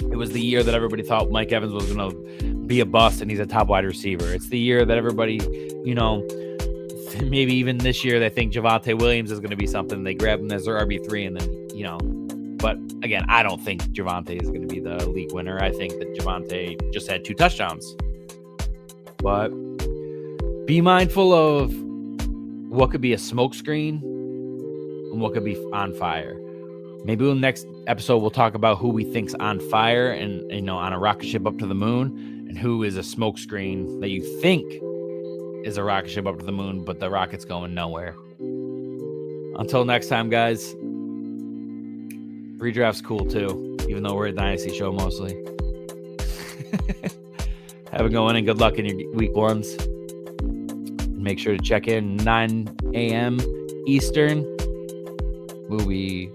It was the year that everybody thought Mike Evans was going to be a bust and he's a top wide receiver. It's the year that everybody, maybe even this year they think Javonte Williams is going to be something. They grab him as their RB3 and then, but again, I don't think Javonte is going to be the league winner. I think that Javonte just had 2 touchdowns. But be mindful of what could be a smokescreen and what could be on fire. Maybe in the next episode, we'll talk about who we think's on fire and, on a rocket ship up to the moon, and who is a smokescreen that you think is a rocket ship up to the moon, but the rocket's going nowhere. Until next time, guys, redraft's cool too, even though we're a Dynasty show mostly. Have a good one and good luck in your week 1s. Make sure to check in 9 a.m. Eastern. We'll be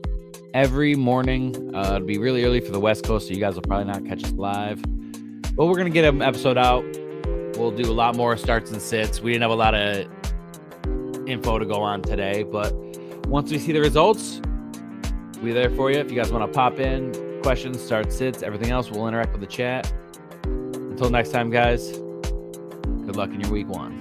every morning. It'll be really early for the West Coast, so you guys will probably not catch us live. But we're going to get an episode out. We'll do a lot more starts and sits. We didn't have a lot of info to go on today, but once we see the results, we're there for you. If you guys want to pop in, questions, start sits, everything else, we'll interact with the chat. Until next time, guys, good luck in your week 1.